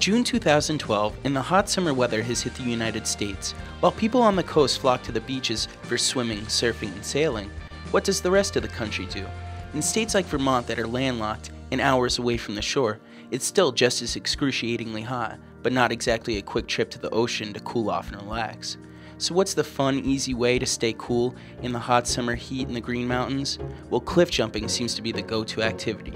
June 2012, and the hot summer weather has hit the United States. While people on the coast flock to the beaches for swimming, surfing, and sailing, what does the rest of the country do? In states like Vermont that are landlocked and hours away from the shore, it's still just as excruciatingly hot, but not exactly a quick trip to the ocean to cool off and relax. So what's the fun, easy way to stay cool in the hot summer heat in the Green Mountains? Well, cliff jumping seems to be the go-to activity.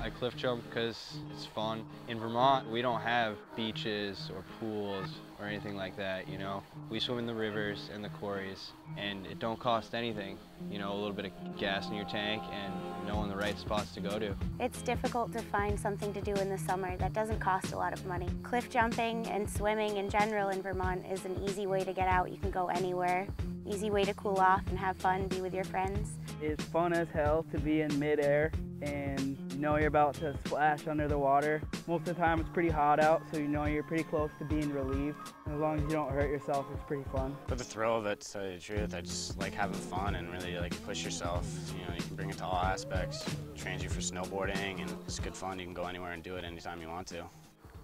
I cliff jump because it's fun. In Vermont, we don't have beaches or pools or anything like that, you know. We swim in the rivers and the quarries, and it don't cost anything. You know, a little bit of gas in your tank and knowing the right spots to go to. It's difficult to find something to do in the summer that doesn't cost a lot of money. Cliff jumping and swimming in general in Vermont is an easy way to get out. You can go anywhere. Easy way to cool off and have fun, be with your friends. It's fun as hell to be in midair and you know you're about to splash under the water. Most of the time it's pretty hot out, so you know you're pretty close to being relieved. As long as you don't hurt yourself, it's pretty fun. For the thrill of it, to tell you the truth, I just like having fun and really like push yourself. You know, you can bring it to all aspects. It trains you for snowboarding, and it's good fun. You can go anywhere and do it anytime you want to.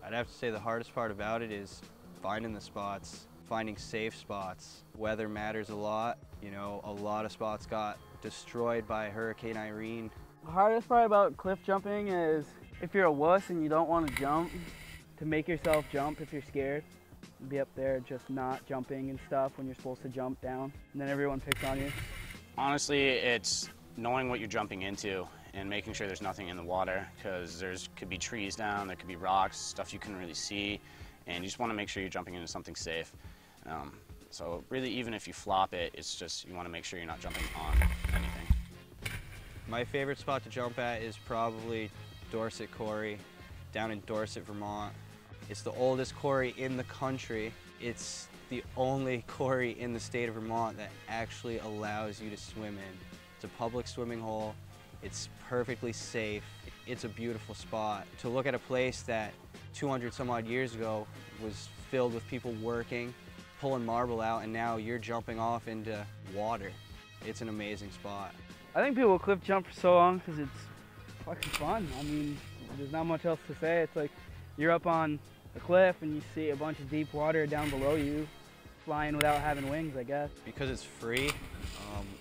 I'd have to say the hardest part about it is finding the spots, finding safe spots. Weather matters a lot. You know, a lot of spots got destroyed by Hurricane Irene. The hardest part about cliff jumping is if you're a wuss and you don't want to jump, to make yourself jump if you're scared. Be up there just not jumping and stuff when you're supposed to jump down, and then everyone picks on you. Honestly, it's knowing what you're jumping into and making sure there's nothing in the water, because could be trees down, there could be rocks, stuff you couldn't really see, and you just want to make sure you're jumping into something safe. So really, even if you flop it, it's just you want to make sure you're not jumping on anything. My favorite spot to jump at is probably Dorset Quarry down in Dorset, Vermont. It's the oldest quarry in the country. It's the only quarry in the state of Vermont that actually allows you to swim in. It's a public swimming hole. It's perfectly safe. It's a beautiful spot. To look at a place that 200 some odd years ago was filled with people working, pulling marble out, and now you're jumping off into water. It's an amazing spot. I think people cliff jump for so long because it's fucking fun. I mean, there's not much else to say. It's like you're up on a cliff and you see a bunch of deep water down below you, flying without having wings, I guess. Because it's free,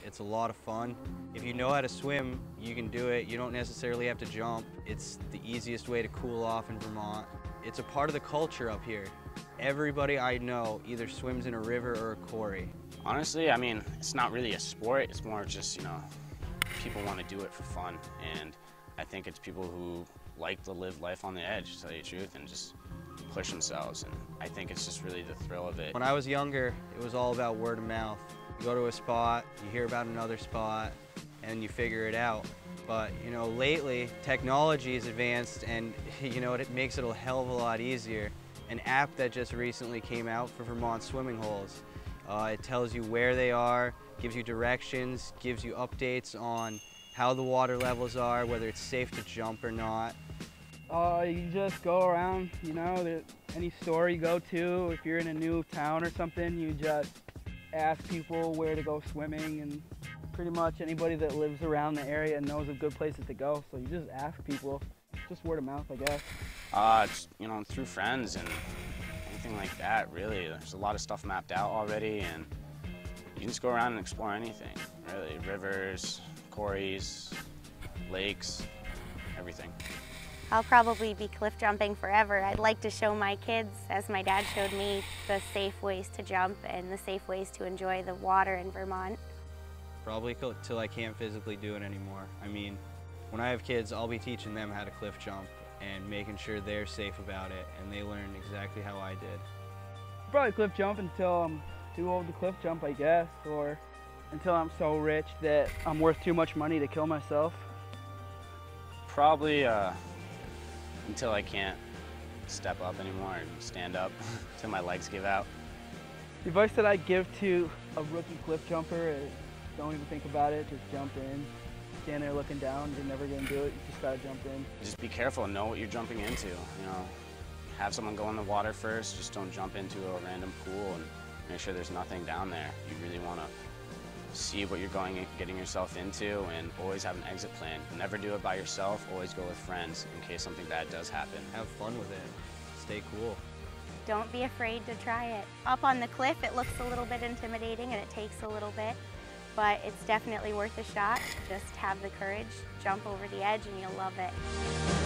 it's a lot of fun. If you know how to swim, you can do it. You don't necessarily have to jump. It's the easiest way to cool off in Vermont. It's a part of the culture up here. Everybody I know either swims in a river or a quarry. Honestly, I mean, it's not really a sport. It's more just, you know, people want to do it for fun, and I think it's people who like to live life on the edge, to tell you the truth, and just push themselves, and I think it's just really the thrill of it. When I was younger, it was all about word of mouth. You go to a spot, you hear about another spot, and you figure it out. But, you know, lately, technology is advanced, and, you know, it makes it a hell of a lot easier. An app that just recently came out for Vermont swimming holes. It tells you where they are, gives you directions, gives you updates on how the water levels are, whether it's safe to jump or not. You just go around, you know, any store you go to, if you're in a new town or something, you just ask people where to go swimming, and pretty much anybody that lives around the area knows of good places to go, so you just ask people. Just word of mouth, I guess. It's, you know, through friends and anything like that, really. There's a lot of stuff mapped out already, and you can just go around and explore anything, really. Rivers, quarries, lakes, everything. I'll probably be cliff jumping forever. I'd like to show my kids, as my dad showed me, the safe ways to jump and the safe ways to enjoy the water in Vermont. Probably till I can't physically do it anymore. I mean, when I have kids, I'll be teaching them how to cliff jump and making sure they're safe about it, and they learn exactly how I did. I'll probably cliff jump until I'm too old to cliff jump, I guess, or until I'm so rich that I'm worth too much money to kill myself. Probably until I can't step up anymore and stand up, until my legs give out. The advice that I give to a rookie cliff jumper is don't even think about it, just jump in. stand there looking down, you're never gonna do it. You just gotta jump in. Just be careful and know what you're jumping into. You know, have someone go in the water first. Just don't jump into a random pool and make sure there's nothing down there. You really want to see what you're getting yourself into, and always have an exit plan. Never do it by yourself. Always go with friends in case something bad does happen. Have fun with it. Stay cool. Don't be afraid to try it. Up on the cliff, it looks a little bit intimidating and it takes a little bit, but it's definitely worth a shot. Just have the courage, jump over the edge, and you'll love it.